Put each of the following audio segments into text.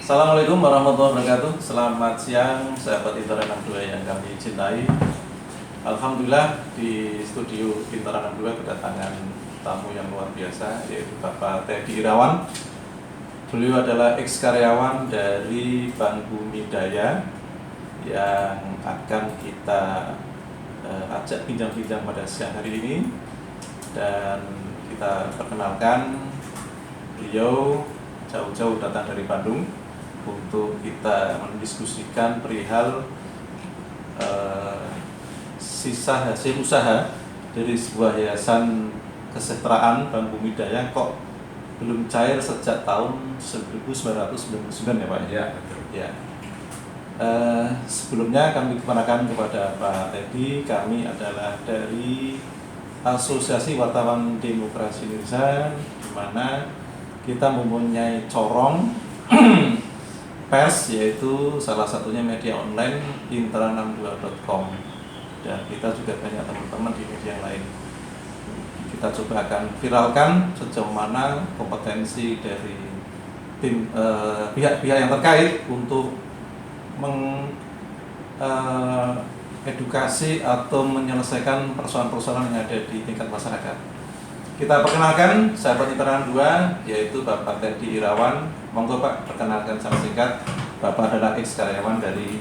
Assalamualaikum warahmatullahi wabarakatuh. Selamat siang sahabat Pintar 62 yang kami cintai. Alhamdulillah di studio Pintar 62 kedatangan tamu yang luar biasa, yaitu Bapak Teddy Irawan. Beliau adalah ex karyawan dari Bank Bumi Daya yang akan kita ajak bincang-bincang pada siang hari ini, dan kita perkenalkan beliau jauh-jauh datang dari Bandung untuk kita mendiskusikan perihal sisa hasil usaha dari sebuah yayasan kesejahteraan Bank Bumi Daya kok belum cair sejak tahun 1999 ya Pak? Ya, ya. Sebelumnya kami kenakan kepada Pak Teddy. Kami adalah dari Asosiasi Wartawan Demokrasi Indonesia, di mana kita mempunyai corong pers, yaitu salah satunya media online intera62.com, dan kita juga banyak teman-teman di media yang lain. Kita coba akan viralkan sejauh mana kompetensi dari tim pihak-pihak yang terkait untuk mengedukasi atau menyelesaikan persoalan-persoalan yang ada di tingkat masyarakat. Kita perkenalkan sahabat Intera 2, yaitu Bapak Teddy Irawan. Monggo Pak, perkenalkan secara singkat. Bapak adalah ex karyawan dari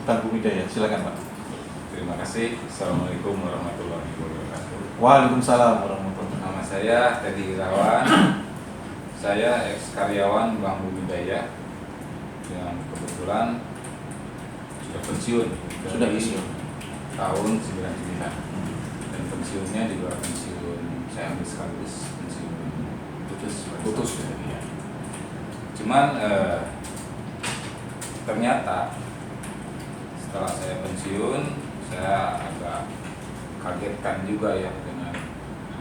Bank Bumi Daya. Silakan Pak. terima kasih. Assalamualaikum warahmatullahi wabarakatuh. Waalaikumsalam warahmatullahi wabarakatuh. Nama saya Teddy Irawan. Saya ex karyawan Bank Bumi Daya yang kebetulan sudah pensiun. Sudah pensiun. Tahun 99. Dan pensiunnya juga pensiun saya ambil sekaligus pensiun putus ya. Cuman ternyata setelah saya pensiun, saya agak kagetkan juga ya dengan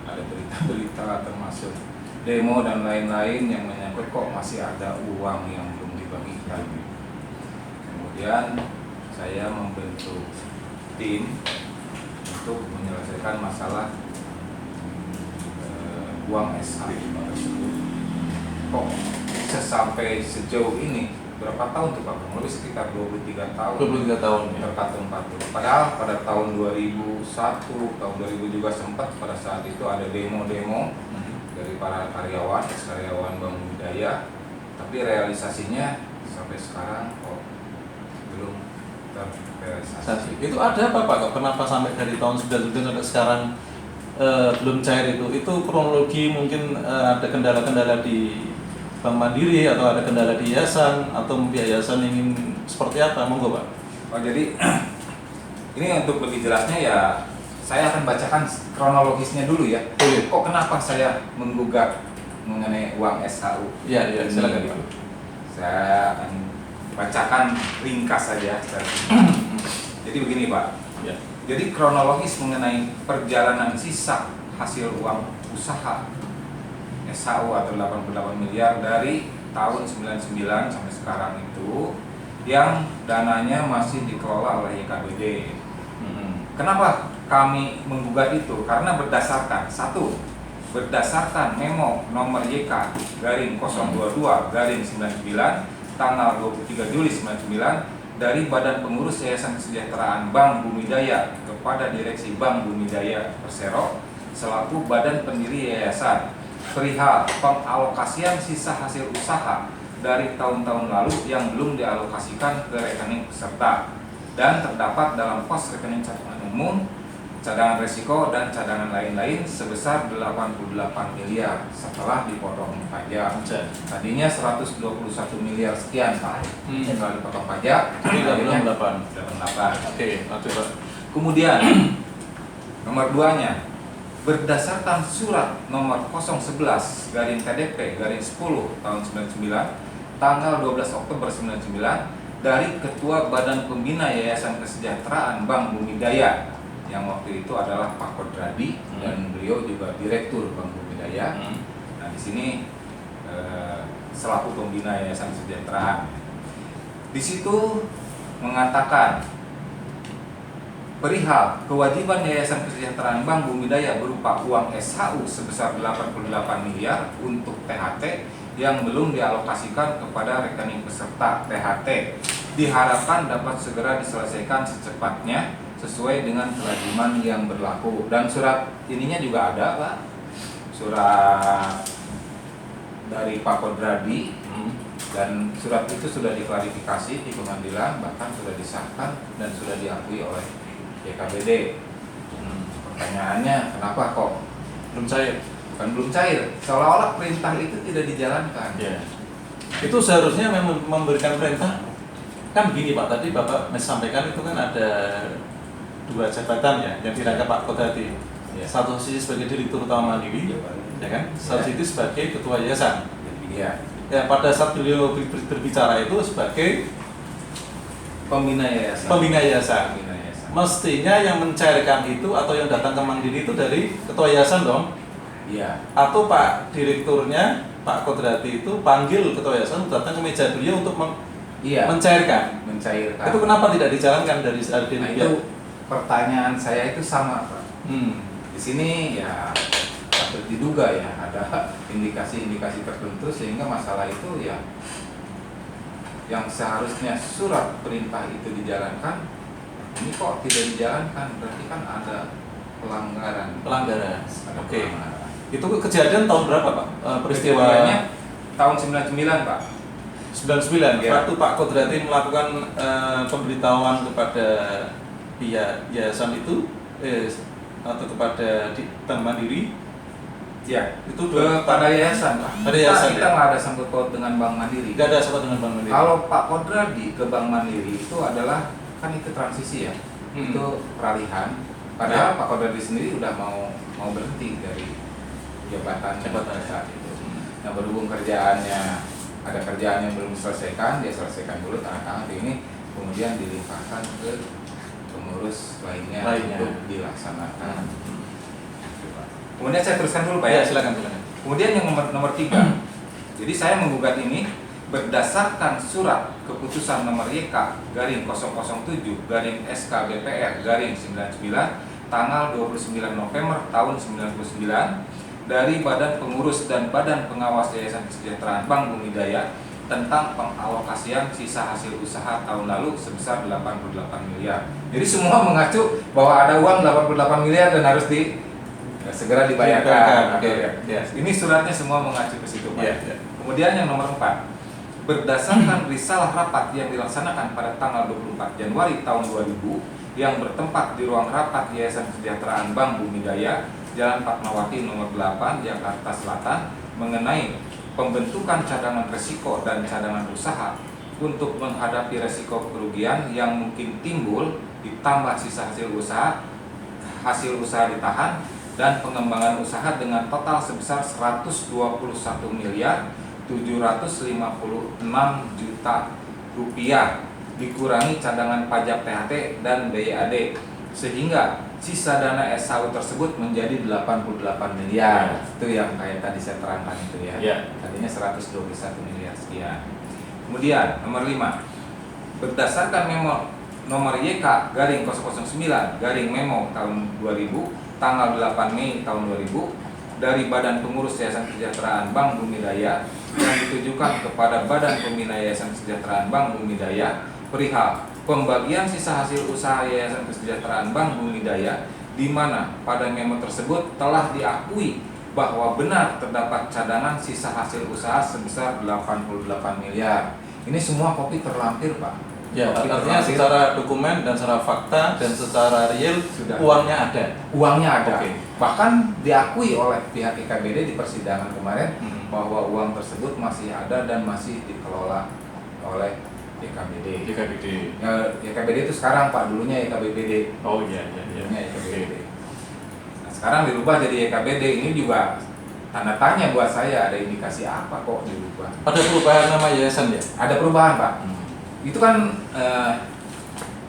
ada berita-berita termasuk demo dan lain-lain yang menyangkut kok masih ada uang yang belum dibagikan. Kemudian saya membentuk tim untuk menyelesaikan masalah uang SH tersebut. Kok sampai sejauh ini, berapa tahun tuh Pak? Kurang lebih sekitar 23 tahun. 23 tahun ya. Terkatung-katung. Padahal pada tahun 2001, tahun 2000 juga sempat pada saat itu ada demo-demo dari para karyawan, ex-karyawan Bank Bumi Daya. Tapi realisasinya sampai sekarang kok belum terrealisasi. Itu ada apa Pak? Kenapa sampai dari tahun 99 sampai sekarang belum cair itu? Itu kronologi mungkin ada kendala-kendala di Bank Mandiri atau ada kendala di yayasan, atau yayasan ingin seperti apa? Monggo Pak. Oh, jadi ini untuk lebih jelasnya ya saya akan bacakan kronologisnya dulu ya. Kok kenapa saya menggugat mengenai uang SHU? Iya, silakan Pak. Saya akan bacakan ringkas saja. Jadi begini Pak. Ya. Jadi kronologis mengenai perjalanan sisa hasil uang usaha SHU atau 88 miliar dari tahun 99 sampai sekarang itu, yang dananya masih dikelola oleh YKBD. Kenapa kami menggugat itu? Karena berdasarkan memo nomor YK garing 022 garing 99 tanggal 23 Juli 99 dari Badan Pengurus Yayasan Kesejahteraan Bank Bumi Daya kepada Direksi Bank Bumi Daya Persero selaku badan pendiri yayasan perihal pengalokasian sisa hasil usaha dari tahun-tahun lalu yang belum dialokasikan ke rekening peserta dan terdapat dalam pos rekening cadangan umum, cadangan resiko, dan cadangan lain-lain sebesar 88 miliar setelah dipotong pajak. Tadinya 121 miliar sekian Pak. Setelah dipotong pajak, Ini 88. Oke, Pak. Kemudian nomor 2-nya, berdasarkan surat nomor 011 garing TDP garing 10 tahun 99 tanggal 12 Oktober 99 dari Ketua Badan Pembina Yayasan Kesejahteraan Bank Bumi Daya yang waktu itu adalah Pak Kodradi dan beliau juga Direktur Bank Bumi Daya. Nah, di sini selaku pembina Yayasan Kesejahteraan. Di situ mengatakan perihal kewajiban Yayasan Kesejahteraan Bank Bumi Daya berupa uang SHU sebesar 88 miliar untuk THT yang belum dialokasikan kepada rekening peserta THT diharapkan dapat segera diselesaikan secepatnya sesuai dengan kelaziman yang berlaku. Dan surat ininya juga ada, Pak. Surat dari Pak Kodradi dan surat itu sudah diklarifikasi di pengadilan, bahkan sudah disahkan dan sudah diakui oleh YKBD. Pertanyaannya, kenapa kok Belum cair. bukan belum cair? Seolah-olah perintah itu tidak dijalankan. Ya. Itu seharusnya memang memberikan perintah. Kan begini Pak, tadi Bapak sampaikan itu kan ada 2 jabatan ya yang dirangkap Pak Kodradi. Ya. Satu sisi sebagai Direktur Utama Mandiri, ya kan? Satu sisi sebagai Ketua Yayasan. Iya. Ya, pada saat beliau berbicara itu sebagai Pembina yayasan. pembina yayasan. Pembina yayasan. Mestinya yang mencairkan itu atau yang datang ke Mandiri itu dari Ketua Yayasan dong. Iya. Atau Pak Direkturnya, Pak Kodradi itu panggil Ketua Yayasan datang ke meja beliau untuk Iya. mencairkan. Mencairkan. Itu kenapa tidak dijalankan dari Nah, itu pertanyaan saya itu sama, Pak. Di sini ya patut diduga ya ada indikasi-indikasi tertentu sehingga masalah itu ya yang seharusnya surat perintah itu dijalankan ini kok tidak dijalankan, berarti kan ada pelanggaran. pelanggaran. Ada Oke. pelanggaran. Itu kejadian tahun berapa Pak? Peristiwa Peristiwanya tahun 99, Pak. 99. Ya. Waktu Pak Kodradi melakukan pemberitahuan kepada pihak yayasan itu atau kepada Bank Mandiri, Ya, itu kepada yayasan, Pak. Pada yayasan, Kita ya? nggak ada sangkut paut dengan Bank Mandiri. nggak ada sama dengan Bank Mandiri. Kalau Pak Kodradi ke Bank Mandiri itu adalah kan itu transisi ya, itu peralihan. Padahal Pak Kodradi sendiri udah mau berhenti dari jabatan saat itu. Nah, berhubung kerjaannya ada kerjaan yang belum diselesaikan, dia selesaikan dulu tanda tangan ini, kemudian dilimpahkan ke pengurus lainnya. Untuk dilaksanakan. Kemudian saya teruskan dulu Pak ya. Silakan. Kemudian yang nomor 3. Jadi saya menggugat ini berdasarkan surat keputusan nomor YK garing 007 garing SK BPR garing 99 tanggal 29 November tahun 99 dari Badan Pengurus dan Badan Pengawas Yayasan Kesejahteraan Bank Bumi Daya tentang pengalokasian sisa hasil usaha tahun lalu sebesar 88 miliar. Jadi semua mengacu bahwa ada uang 88 miliar dan harus segera dibayarkan. Oke. Yes. Ini suratnya semua mengacu ke situ, Pak. Yeah. Kemudian yang nomor 4, berdasarkan risalah rapat yang dilaksanakan pada tanggal 24 Januari tahun 2000 yang bertempat di ruang rapat Yayasan Kesejahteraan Bank Bumi Daya, Jalan Fatmawati nomor 8, Jakarta Selatan, mengenai pembentukan cadangan risiko dan cadangan usaha untuk menghadapi risiko kerugian yang mungkin timbul ditambah sisa hasil usaha ditahan dan pengembangan usaha dengan total sebesar 121 miliar 756 juta rupiah dikurangi cadangan pajak THT dan BAD sehingga sisa dana SHU tersebut menjadi 88 miliar. Itu yang kayak tadi saya terangkan itu ya. Tadinya 121 miliar sekian. Kemudian nomor 5, berdasarkan memo nomor YK garing 009 garing memo tahun 2000 tanggal 8 Mei tahun 2000 dari Badan Pengurus Yayasan Kesejahteraan Bank Bumi Daya yang ditujukan kepada Badan Pembina Yayasan Kesejahteraan Bank Bumi Daya perihal pembagian sisa hasil usaha Yayasan Kesejahteraan Bank Bumi Daya, di mana pada memo tersebut telah diakui bahwa benar terdapat cadangan sisa hasil usaha sebesar 88 miliar. Ini semua kopi terlampir, Pak. Ya, artinya secara dokumen dan secara fakta dan secara real sudah uangnya ada. Uangnya ada. Oke. Bahkan diakui oleh pihak IKBD di persidangan kemarin bahwa uang tersebut masih ada dan masih dikelola oleh YKBD. Ya, YKBD itu sekarang Pak, dulunya YKBPD. Oh iya. Dulunya YKBD. Nah, sekarang dirubah jadi YKBD. Ini juga tanda tanya buat saya, ada indikasi apa kok dirubah? Ada perubahan nama yayasan ya? Ada perubahan, Pak. Itu kan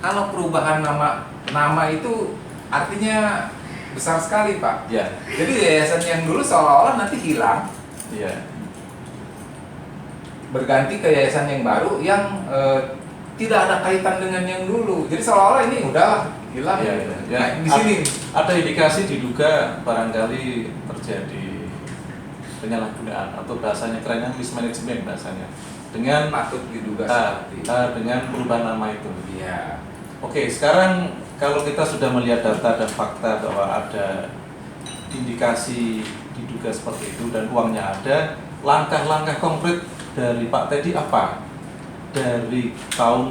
kalau perubahan nama itu artinya besar sekali, Pak. Ya. Jadi yayasan yang dulu seolah-olah nanti hilang, Iya. berganti ke yayasan yang baru yang tidak ada kaitan dengan yang dulu. Jadi seolah-olah ini udah hilang. Iya, iya. Ya, Nah, di sini ada indikasi diduga barangkali terjadi penyalahgunaan atau bahasanya kerennya mismanagement bahasanya dengan patut diduga seperti itu. dengan perubahan nama itu. Iya. Oke, sekarang kalau kita sudah melihat data dan fakta bahwa ada indikasi diduga seperti itu dan uangnya ada, langkah-langkah konkret dari Pak Teddy apa? Dari tahun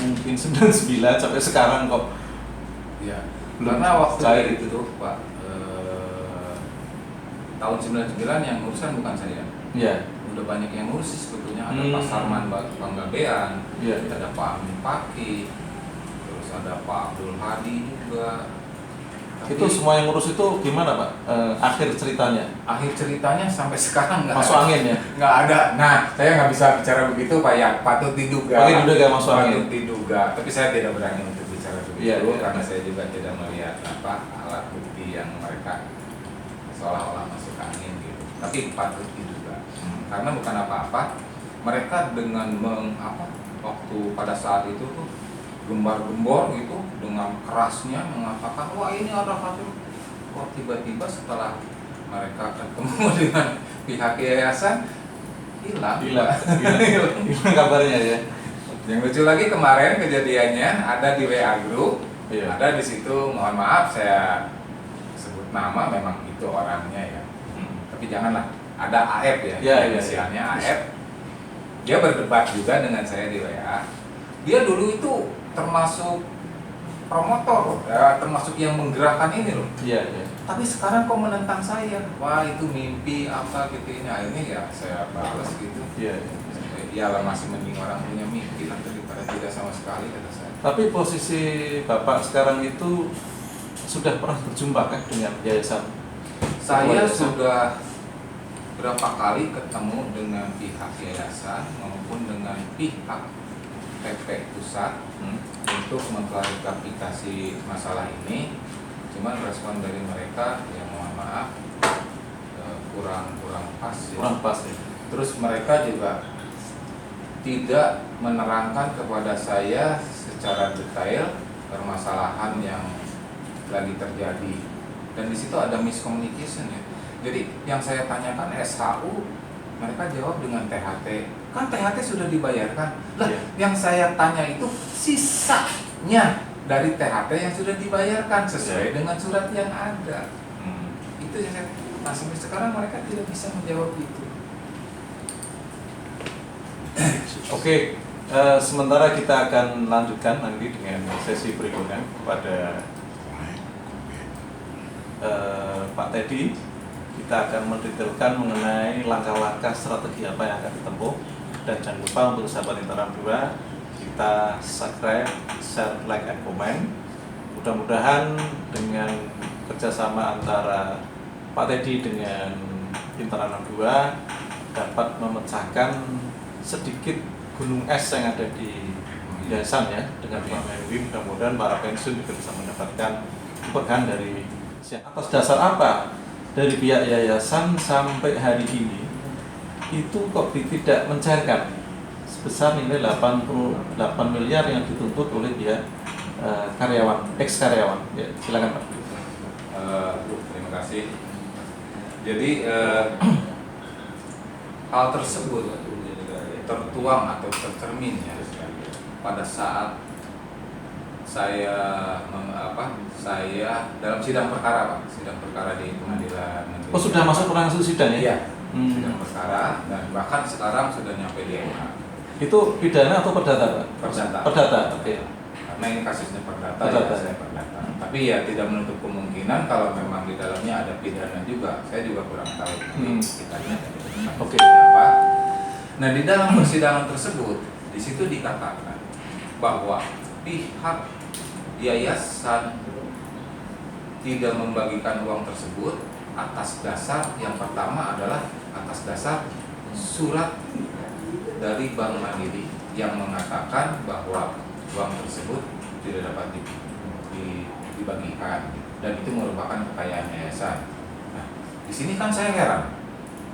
mungkin 99 sampai sekarang kok Iya. belum Karena waktu cair itu tuh, Pak, tahun 99 yang urusan bukan saya. Iya. Udah banyak yang ngurus sih sebetulnya. Ada Hmm. Pak Sarman Panggabean, Iya. ada Pak Amin Paki, terus ada Pak Abdul Hadi juga. Tapi Itu semua yang ngurus itu gimana Pak? Akhir ceritanya? akhir ceritanya sampai sekarang nggak Masuk ada. angin ya? Nggak ada. Nah, saya nggak bisa bicara begitu, Pak, ya. Patut diduga. Patut diduga masuk angin. Patut diduga. Tapi saya tidak berani untuk bicara begitu Iya, iya. karena saya juga tidak melihat alat bukti yang mereka seolah-olah masuk angin gitu. Tapi patut diduga. Karena bukan apa-apa. Mereka dengan waktu pada saat itu tuh gembar-gembor gitu dengan kerasnya mengatakan wah ini ada satu. Kok tiba-tiba setelah mereka ketemu dengan pihak yayasan hilang. Gila. Gimana kabarnya ya? Yang lucu lagi kemarin kejadiannya ada di WA Group. Iya. Ada di situ, mohon maaf saya sebut nama, memang itu orangnya ya. Tapi janganlah, ada AF ya, Iya, iya, inisialnya AF. Dia berdebat juga dengan saya di WA. Dia dulu itu termasuk promotor, ya, termasuk yang menggerakkan ini loh. Iya, iya. Tapi sekarang kok menentang saya? Wah itu mimpi apa gitu ini. Akhirnya ya saya balas gitu. Iya, iya. Ya lah masih mending orang punya mimpi lah daripada tidak sama sekali kata saya. Tapi posisi Bapak sekarang itu sudah pernah berjumpa kan dengan yayasan? Saya sudah berapa kali ketemu dengan pihak yayasan maupun dengan pihak PP pusat untuk mengklarifikasi masalah ini. Cuman respon dari mereka ya mohon maaf kurang pas ya. Kurang pas ya. Terus mereka juga tidak menerangkan kepada saya secara detail permasalahan yang lagi terjadi, dan di situ ada miscommunication ya. Jadi yang saya tanyakan SHU, mereka jawab dengan THT. Kan THT sudah dibayarkan. Lah, Iya. yang saya tanya itu sisanya dari THT yang sudah dibayarkan sesuai dengan surat yang ada. Itu yang saya, sampai sekarang mereka tidak bisa menjawab itu. Oke, sementara kita akan lanjutkan nanti dengan sesi berikutnya kepada Pak Teddy. Kita akan mendetailkan mengenai langkah-langkah strategi apa yang akan ditempuh. Dan jangan lupa untuk sahabat Interam 2, kita subscribe, share, like, and comment. Mudah-mudahan dengan kerjasama antara Pak Teddy dengan Interam 2 dapat memecahkan sedikit gunung es yang ada di yayasan ya. Dengan Pak Menwi, mudah-mudahan para pensiun juga bisa mendapatkan keberkahan dari atas dasar apa dari pihak yayasan sampai hari ini itu kok tidak mencairkan sebesar nilai 88 miliar yang dituntut oleh pihak karyawan, ex karyawan. Ya, silakan Pak. Terima kasih. Jadi hal tersebut tertuang atau tercermin ya pada saat saya saya dalam sidang perkara, Pak, sidang perkara di pengadilan negeri. Oh, sudah masuk langsung sidang ya? Iya. Sidang perkara, dan bahkan sekarang sudah nyampe di MK. Itu pidana atau perdata, Pak? Perdata. Perdata, oke. Karena ini kasusnya perdata, Perdata. ya saya perdata. Tapi ya tidak menutup kemungkinan kalau memang di dalamnya ada pidana juga. Saya juga kurang tahu. Kita lihat Oke. apa. Nah, di dalam persidangan tersebut, di situ dikatakan bahwa pihak yayasan tidak membagikan uang tersebut atas dasar yang pertama adalah atas dasar surat dari Bank Mandiri yang mengatakan bahwa uang tersebut tidak dapat dibagikan dan itu merupakan kekayaan yayasan. Nah, di sini kan saya heran,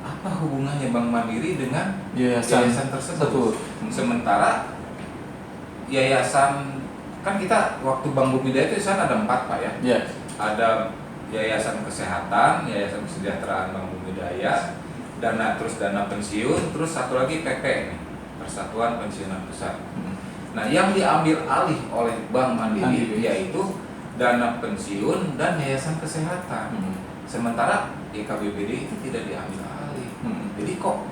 apa hubungannya Bank Mandiri dengan yayasan tersebut? Sementara yayasan, kan kita waktu Bank Bumidaya itu ada 4 Pak ya. Yeah. Ada Yayasan Kesehatan, Yayasan Kesejahteraan Bank Bumidaya, dana pensiun, terus satu lagi PP nih, Persatuan Pensiunan Pusat. Nah, yang diambil alih oleh Bank Mandiri yaitu dana pensiun dan Yayasan Kesehatan. Sementara YKBBD itu tidak diambil alih. Jadi kok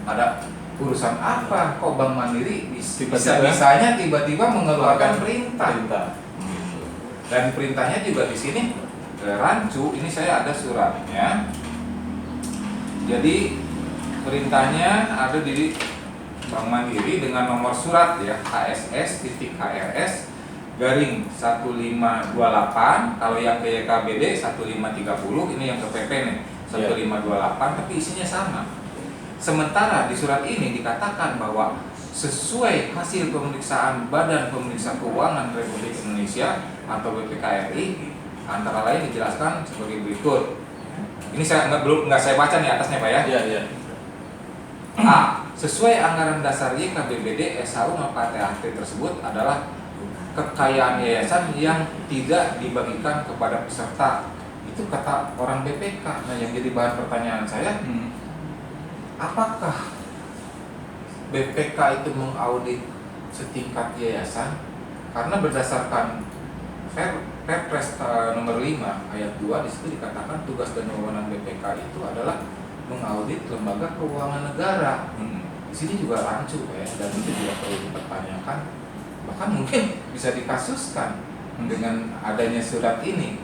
ada urusan apa? Kok Bank Mandiri bisa-bisanya tiba-tiba mengeluarkan perintah? Dan perintahnya juga di sini rancu. Ini saya ada suratnya. Jadi perintahnya ada di Bank Mandiri dengan nomor surat ya, KSS.HRS garing 1528. Kalau yang ke YKBD 1530, ini yang ke PP nih 1528, tapi isinya sama. Sementara di surat ini dikatakan bahwa sesuai hasil pemeriksaan Badan Pemeriksa Keuangan Republik Indonesia atau BPKRI, antara lain dijelaskan sebagai berikut. Ini saya nggak saya baca nih atasnya Pak ya. Iya. A. Sesuai anggaran dasar YKBBD, SHU maupun THT tersebut adalah kekayaan yayasan yang tidak dibagikan kepada peserta. Itu kata orang BPK. Nah, yang jadi bahan pertanyaan saya, apakah BPK itu mengaudit setingkat yayasan? Karena berdasarkan Perpres nomor 5 ayat 2 di situ dikatakan tugas dan wewenang BPK itu adalah mengaudit lembaga keuangan negara. Di sini juga rancu ya, dan itu juga perlu dipertanyakan. Bahkan mungkin bisa dikasuskan dengan adanya surat ini.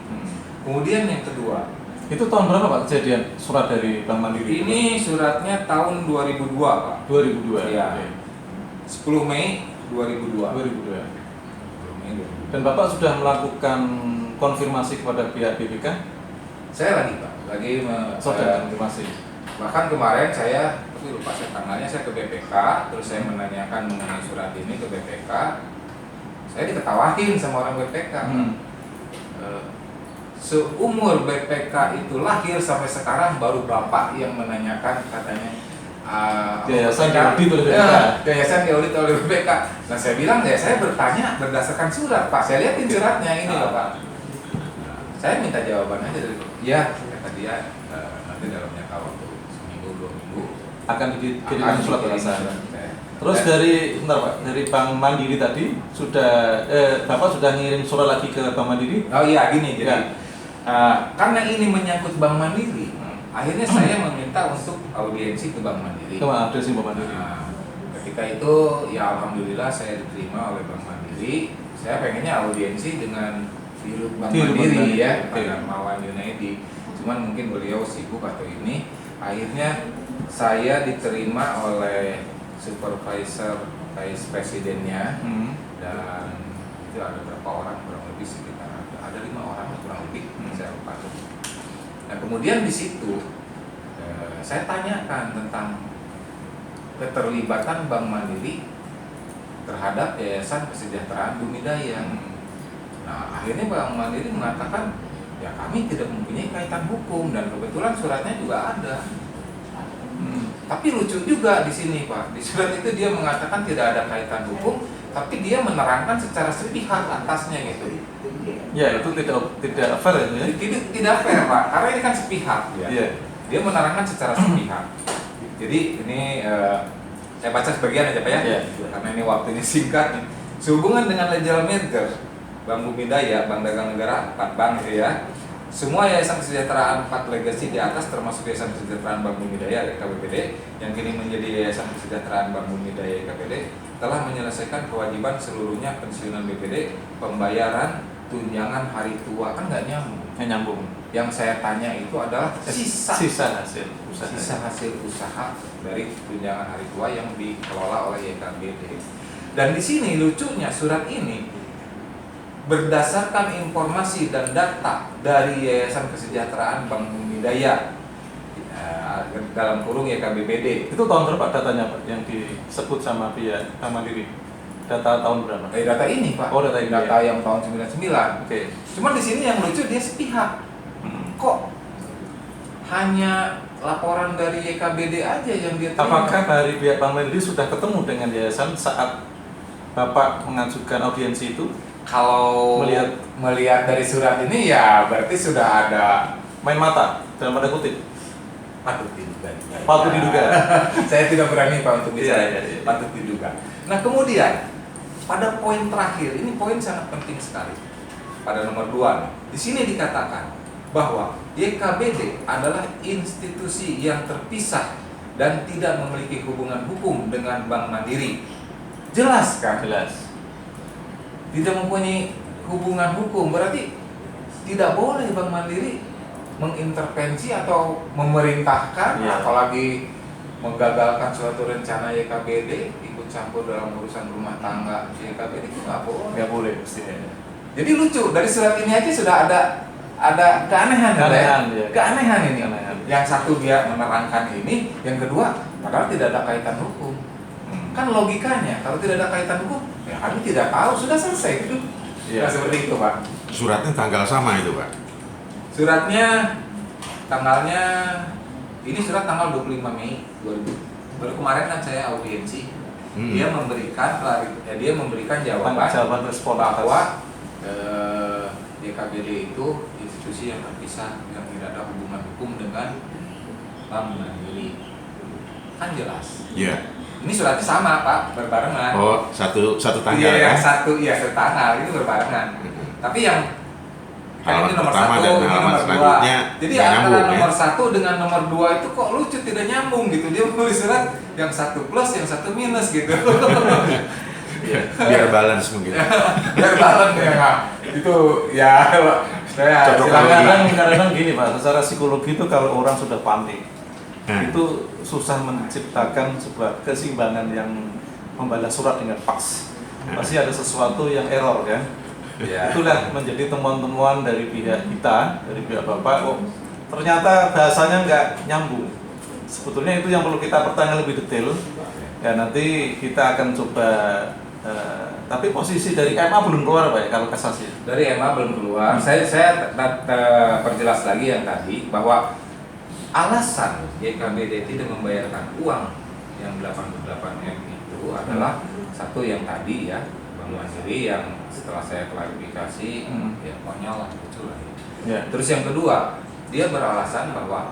Kemudian yang kedua, itu tahun berapa Pak kejadian surat dari Bank Mandiri? Ini suratnya tahun 2002 Pak. 2002 ya. 10 Mei 2002. 2002. 10 Mei 2002. Dan Bapak sudah melakukan konfirmasi kepada pihak BPK? Saya lagi Pak, sudah konfirmasi. Bahkan kemarin saya, tapi lupa saya tanggalnya, saya ke BPK, terus saya menanyakan mengenai surat ini ke BPK. Saya diketawain sama orang BPK. Seumur BPK itu lahir sampai sekarang baru Bapak yang menanyakan katanya yayasan diaudit oleh BPK. Yayasan diaudit oleh BPK. Nah saya bilang ya saya bertanya berdasarkan surat Pak. Saya lihatin suratnya ini loh Pak. Saya minta jawaban aja dari ya kata dia nanti dalam jangka waktu seminggu 2 minggu akan dikirimkan surat balasan. Terus bentar, dari Bank Mandiri tadi sudah Bapak sudah ngirim surat lagi ke Bank Mandiri? Oh iya gini jadi karena ini menyangkut Bank Mandiri, akhirnya saya meminta untuk audiensi ke Bank Mandiri. Audiensi Bank Mandiri. Ketika itu ya alhamdulillah saya diterima oleh Bank Mandiri. Saya pengennya audiensi dengan Dirut Bank Mandiri ya, Pak Mawan Yunaidi. Cuman mungkin beliau sibuk atau ini. Akhirnya saya diterima oleh supervisor vice presidennya dan itu ada berapa orang, kurang lebih sekitar ada 5 orang kurang lebih, saya lupa tuh. Nah kemudian di situ saya tanyakan tentang keterlibatan Bank Mandiri terhadap Yayasan Kesejahteraan Bumidaya. Nah akhirnya Bank Mandiri mengatakan ya kami tidak mempunyai kaitan hukum dan kebetulan suratnya juga ada. Tapi lucu juga di sini Pak, di surat itu dia mengatakan tidak ada kaitan hukum, tapi dia menerangkan secara sepihak atasnya gitu. Ya itu tidak fair itu ya? Tidak fair Pak, karena ini kan sepihak ya. Yeah. Dia menerangkan secara sepihak. Jadi ini saya baca sebagian aja Pak ya, karena ini waktunya singkat nih. Sehubungan dengan legal merger Bank Bumidaya, Bank Dagang Negara, 4 bank itu ya. Semua yayasan kesejahteraan 4 legasi di atas termasuk Yayasan Kesejahteraan Bank Bumidaya YKBPD yang kini menjadi Yayasan Kesejahteraan Bank Bumidaya YKBD telah menyelesaikan kewajiban seluruhnya pensiunan BPD, pembayaran tunjangan hari tua. Kan nggak nyambung. Yang saya tanya itu adalah sisa hasil usaha dari tunjangan hari tua yang dikelola oleh YKBD. Dan di sini lucunya surat ini berdasarkan informasi dan data dari Yayasan Kesejahteraan Bank Bumidaya. ya, dalam kurung YKBBD. Itu tahun berapa datanya Pak yang disebut sama pihak Bank Mandiri? Data tahun berapa? Data ini Pak. Oh, data ini, Data ya. yang tahun 99. Oke. Cuman di sini yang lucu dia sepihak. Kok hanya laporan dari YKBD aja yang dia terima? Apakah dari pihak Bank Mandiri sudah ketemu dengan yayasan saat Bapak mengajukan audiensi itu? Kalau melihat dari surat ini ya berarti sudah ada Main mata dalam tanda kutip. patut diduga. Patut diduga. Saya tidak berani Pak untuk bicara. Iya. Patut diduga. Nah kemudian pada poin terakhir ini poin sangat penting sekali. Pada nomor 2 di sini dikatakan bahwa YKBD adalah institusi yang terpisah dan tidak memiliki hubungan hukum dengan Bank Mandiri. Jelas kan? Jelas. Tidak mempunyai hubungan hukum, berarti tidak boleh Bank Mandiri mengintervensi atau memerintahkan, Ya. apalagi menggagalkan suatu rencana YKBD, ikut campur dalam urusan rumah tangga YKBD, itu nggak boleh. Nggak boleh mestinya. Jadi lucu, dari surat ini aja sudah ada keanehan, Ya. keanehan ini. Keanehan. Yang satu dia menerangkan ini, yang kedua padahal tidak ada kaitan hukum. Kan logikanya kalau tidak ada kaitan hukum, ya kami tidak tahu, sudah selesai gitu. Iya. Nah, seperti itu Pak. Suratnya tanggal sama itu Pak? Suratnya tanggalnya ini surat tanggal 25 Mei 2000. Baru kemarin kan saya audiensi. Dia memberikan jawaban respon bahwa YKBD itu institusi yang terpisah yang tidak ada hubungan hukum dengan Bank Mandiri. Kan jelas. Iya. Ini suratnya sama Pak, berbarengan. Oh, satu tanggal Iya, ya? yang satu setanggal itu berbarengan. Tapi yang kan ini Halaman nomor pertama 1, dan ini halaman nomor 2. selanjutnya Jadi nggak antara nyambung, nomor ya? 1 dengan nomor 2 itu kok lucu, tidak nyambung gitu. Dia menulis surat yang satu plus, yang satu minus gitu. Biar balance mungkin. Biar balance ya Kak. Itu ya saya Cocok silakan. Kadang-kadang gini Pak, secara psikologi itu kalau orang sudah panik, itu susah menciptakan sebuah keseimbangan yang membalas surat dengan pas. Pasti ada sesuatu yang error kan. Ya. Itulah menjadi temuan-temuan dari pihak kita, dari pihak Bapak. Oh, ternyata bahasanya nggak nyambung. Sebetulnya itu yang perlu kita pertanyakan lebih detail. Ya nanti kita akan coba. Tapi posisi dari MA belum keluar Pak ya, kalau kasasi. Dari MA belum keluar. Saya perjelas lagi yang tadi bahwa alasan YKBD tidak membayarkan uang yang 88M itu adalah satu yang tadi ya, Bank Mandiri yang setelah saya klarifikasi ya konyol lah, lucu lah. Ya. Terus yang kedua, dia beralasan bahwa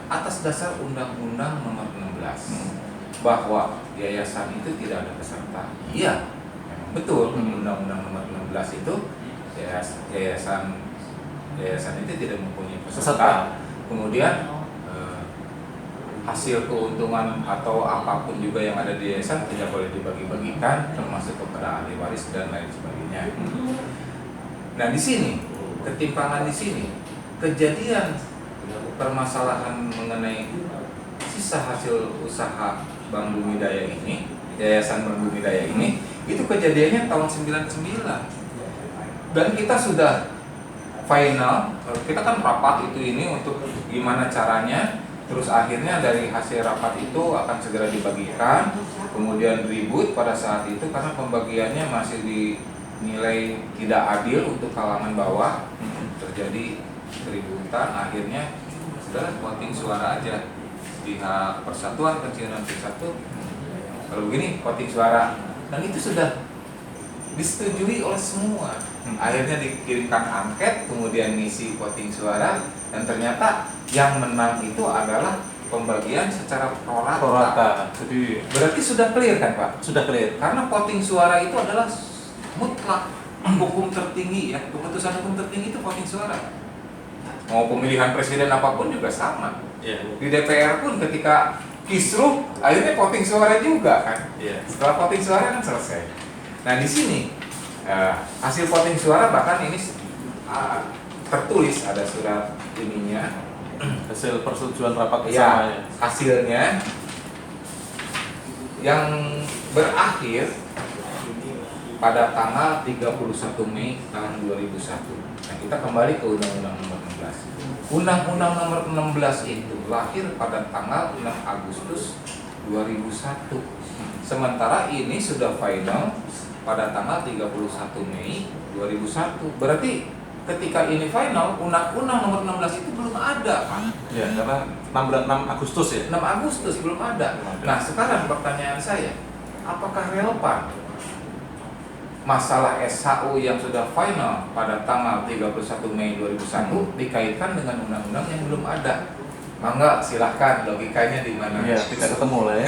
atas dasar Undang-Undang Nomor 16 bahwa yayasan itu tidak ada peserta. Iya, memang betul. Undang-Undang Nomor 16 itu yayasan itu tidak mempunyai peserta. Kemudian hasil keuntungan atau apapun juga yang ada di yayasan tidak boleh dibagi-bagikan, termasuk kepada ahli waris dan lain sebagainya. Nah di sini ketimpangan di sini, kejadian permasalahan mengenai sisa hasil usaha Bank Bumi Daya ini, Yayasan Bank Bumi Daya ini, itu kejadiannya tahun 99 dan kita sudah final, kita kan rapat itu ini untuk gimana caranya. Terus akhirnya dari hasil rapat itu akan segera dibagikan, kemudian ribut pada saat itu karena pembagiannya masih dinilai tidak adil untuk kalangan bawah, terjadi keributan. Akhirnya sudah voting suara aja, pihak Persatuan Pensiunan Bersatu kalau begini voting suara, dan itu sudah disetujui oleh semua. Akhirnya dikirimkan angket, kemudian ngisi voting suara, dan ternyata yang menang itu adalah pembagian secara prorata. Jadi Berarti sudah clear kan Pak? sudah clear. Karena voting suara itu adalah mutlak hukum tertinggi ya, keputusan hukum tertinggi itu voting suara. Mau pemilihan presiden apapun juga sama. Iya. Di DPR pun ketika kisruh, akhirnya voting suara juga kan. Iya. Setelah voting suara kan selesai. Nah di sini hasil voting suara bahkan ini tertulis, ada surat ininya. Hasil persetujuan rapat Ya, bersama ya. hasilnya yang berakhir pada tanggal 31 Mei tahun 2001. Nah, kita kembali ke Undang-Undang Nomor 16. Undang-Undang Nomor 16 itu lahir pada tanggal 6 Agustus 2001. Sementara ini sudah final pada tanggal 31 Mei 2001. Berarti ketika ini final, Undang-Undang Nomor 16 itu belum ada, Pak. Ya, karena 6 Agustus ya. 6 Agustus belum ada. Nah, sekarang pertanyaan saya, apakah relevan masalah SHU yang sudah final pada tanggal 31 Mei 2001 dikaitkan dengan undang-undang yang belum ada? Mangga, silahkan, logikanya di mana? Iya, tidak ketemu lah ya.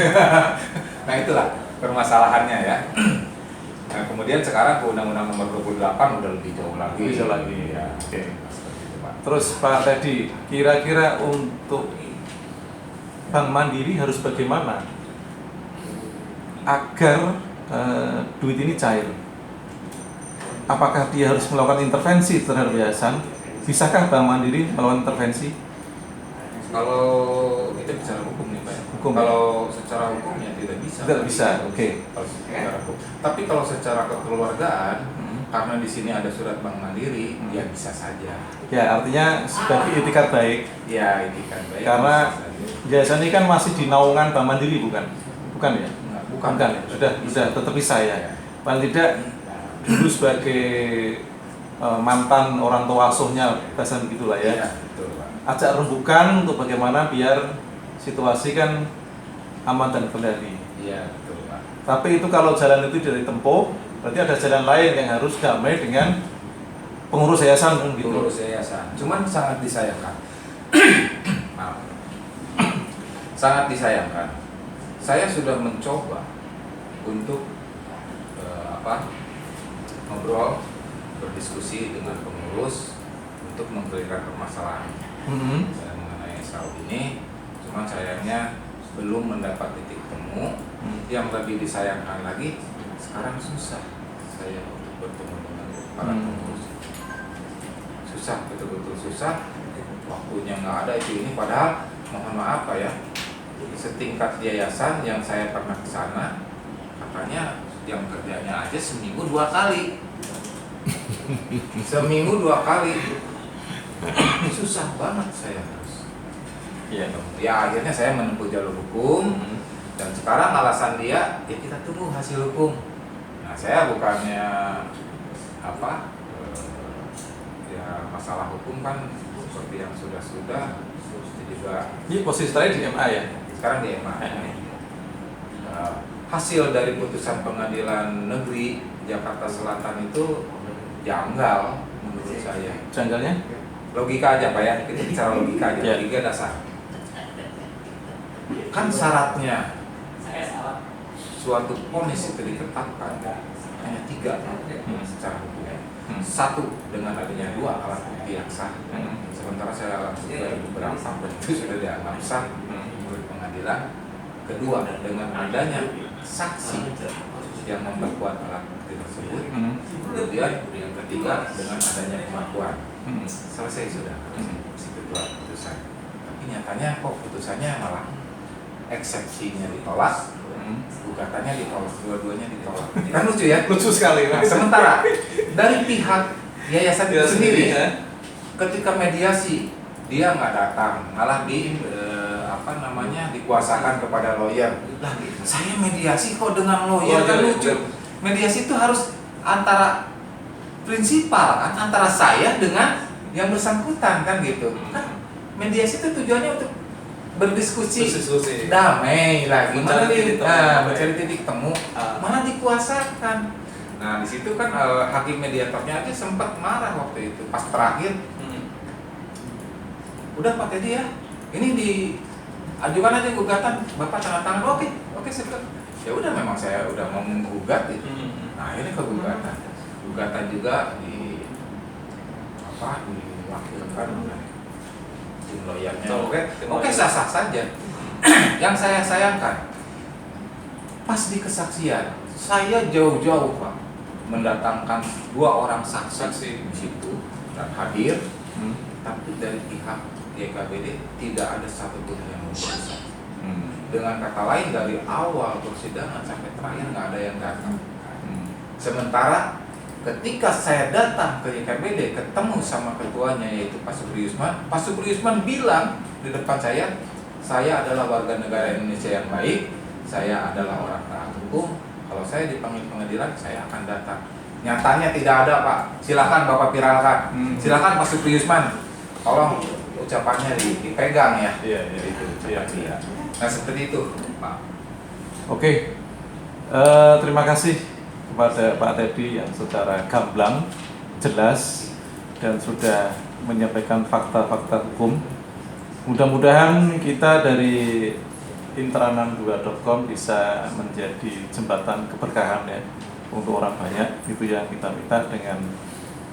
Nah, itulah permasalahannya ya. Nah, kemudian sekarang ke Undang-Undang Nomor 28 udah lebih jauh lagi. Lebih jauh lagi. Ya. Oke. Seperti itu, Pak. Terus Pak Teddy, kira-kira untuk Bank Mandiri harus bagaimana agar duit ini cair? Apakah dia harus melakukan intervensi terhadap yayasan? Bisakah Bank Mandiri melakukan intervensi? Kalau itu bicara hukum nih, Pak. Hukum. Kalau secara hukum ya tidak bisa. Tidak bisa, oke. Kalau secara hukum. Tapi kalau secara kekeluargaan, karena di sini ada surat Bank Mandiri, ya bisa saja. Ya, artinya sebagai itikat baik. Ya, ini kan baik. Karena bisa saja. yayasan ini kan masih di naungan Bank Mandiri, bukan? Bukan ya? Nah, Bukan ya? Sudah tetap bisa ya. Paling tidak dulu sebagai mantan orang tua asuhnya, bahasa begitulah ya. Iya, betul, Pak. Ajak rembukan untuk bagaimana biar situasi kan aman dan kendali. Iya, betul, Pak. Tapi itu kalau jalan itu dari tempuh, berarti ada jalan lain yang harus damai dengan pengurus yayasan kan gitu. Pengurus yayasan. Cuman sangat disayangkan. Maaf. Sangat disayangkan. Saya sudah mencoba untuk ngobrol, berdiskusi dengan pengurus untuk mengkelirkan permasalahan mengenai SHU ini. Cuma sayangnya belum mendapat titik temu. Yang lebih disayangkan lagi, sekarang susah saya untuk bertemu dengan para pengurus. Susah, betul-betul susah. Waktunya nggak ada itu ini. Padahal mohon maaf Pak ya, setingkat yayasan yang saya pernah ke sana, katanya yang kerjanya aja seminggu 2 kali. Seminggu 2 kali. Susah banget saya harus. Iya. Ya akhirnya saya menempuh jalur hukum. Dan sekarang alasan dia, ya kita tunggu hasil hukum. Nah saya bukannya ya masalah hukum kan seperti yang sudah-sudah juga. Ini posisi saya di MA ya? Sekarang di MA. Hasil dari putusan pengadilan negeri Jakarta Selatan itu janggal menurut saya. Janggalnya? Logika aja Pak ya, kita bicara logika aja, Ya. logika dasar. Kan syaratnya suatu vonis itu ditetapkan hanya 3 secara hukum. 1 dengan adanya 2 alat bukti yang sah. Sementara saya alat bukti dari beberapa dan itu sudah dianggap sah menurut pengadilan. Kedua, dengan adanya saksi yang memperkuat alat bukti tersebut. Kemudian yang ketiga dengan adanya pengakuan. Selesai sudah si kedua putusan. Tapi nyatanya kok putusannya malah eksepsinya ditolak, gugatannya ditolak, dua-duanya ditolak. Kan lucu ya? Lucu sekali. Nah, sementara dari pihak yayasan itu sendiri, ya. ketika mediasi dia nggak datang, malah dikuasakan kepada lawyer. Lah, saya mediasi kok dengan lawyer kan lucu. Mediasi itu harus antara prinsipal kan, antara saya dengan yang bersangkutan kan gitu. Kan mediasi itu tujuannya untuk berdiskusi, damai lagi, mencari titik temu, malah dikuasakan. Nah di situ kan hakim mediatornya aja sempat marah waktu itu pas terakhir. Udah Pak Teddy ya, ini diajukan aja gugatan, Bapak tanda tangan. Oke siap. Ya udah, memang saya udah mau menggugat itu. Nah ini kegugatan, gugatan juga diwakilkan oleh tim lawyernya. Oke sah-sah saja. Yang saya sayangkan, pas di kesaksian, saya jauh-jauh Pak mendatangkan 2 orang saksi di situ dan hadir, tapi dari pihak YKBD tidak ada satupun yang menjadi saksi. Dengan kata lain, dari awal persidangan sampai terakhir nggak ada yang datang. Sementara ketika saya datang ke YKBD ketemu sama ketuanya yaitu Pak Supri Yusman bilang di depan saya adalah warga negara Indonesia yang baik, saya adalah orang taat hukum. Kalau saya dipanggil pengadilan, saya akan datang. Nyatanya tidak ada, Pak. Silakan Bapak viralkan. Silakan Pak Supri Yusman. Tolong ucapannya dipegang ya. Iya, itu. Iya. Nah seperti itu, Pak. Oke. Terima kasih kepada Pak Teddy yang secara gamblang, jelas, dan sudah menyampaikan fakta-fakta hukum. Mudah-mudahan kita dari intera62.com bisa menjadi jembatan keberkahan ya untuk orang banyak. Itu yang kita minta dengan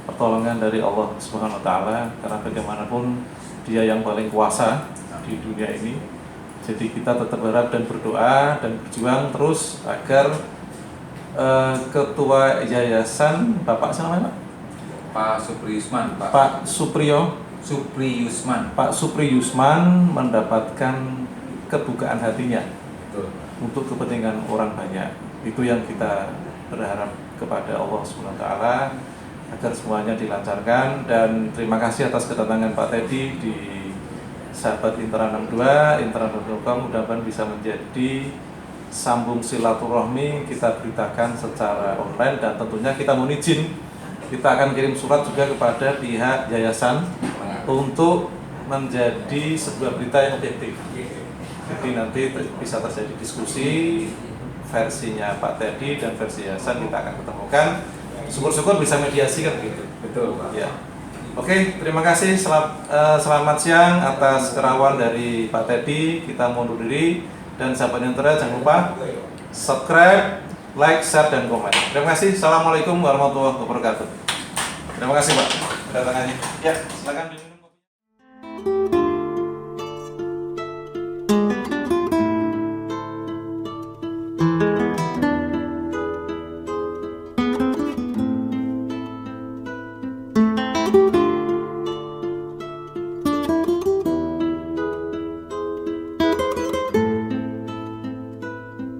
pertolongan dari Allah Subhanahu wa taala, karena bagaimanapun Dia yang paling kuasa di dunia ini. Jadi kita tetap berharap dan berdoa dan berjuang terus agar ketua yayasan Bapak siapa Pak? Pak Supri Yusman, Pak Supri Yusman mendapatkan kebukaan hatinya Betul. untuk kepentingan orang banyak. Itu yang kita berharap kepada Allah Subhanahu wa taala agar semuanya dilancarkan. Dan terima kasih atas kedatangan Pak Teddy di sahabat intera62.com. Mudah-mudahan bisa menjadi sambung silaturahmi, kita beritakan secara online, dan tentunya kita mohon izin, kita akan kirim surat juga kepada pihak yayasan untuk menjadi sebuah berita yang objektif. Jadi nanti bisa terjadi diskusi, versinya Pak Teddy dan versi yayasan kita akan ketemukan. Syukur-syukur bisa mediasi kan gitu. Betul, Pak. Ya. Oke, terima kasih. Selamat siang atas kerawan dari Pak Teddy. Kita mau undur diri, dan sahabat Intera jangan lupa subscribe, like, share, dan komen. Terima kasih. Assalamualaikum warahmatullahi wabarakatuh. Terima kasih Pak kedatangannya. Ya, silakan.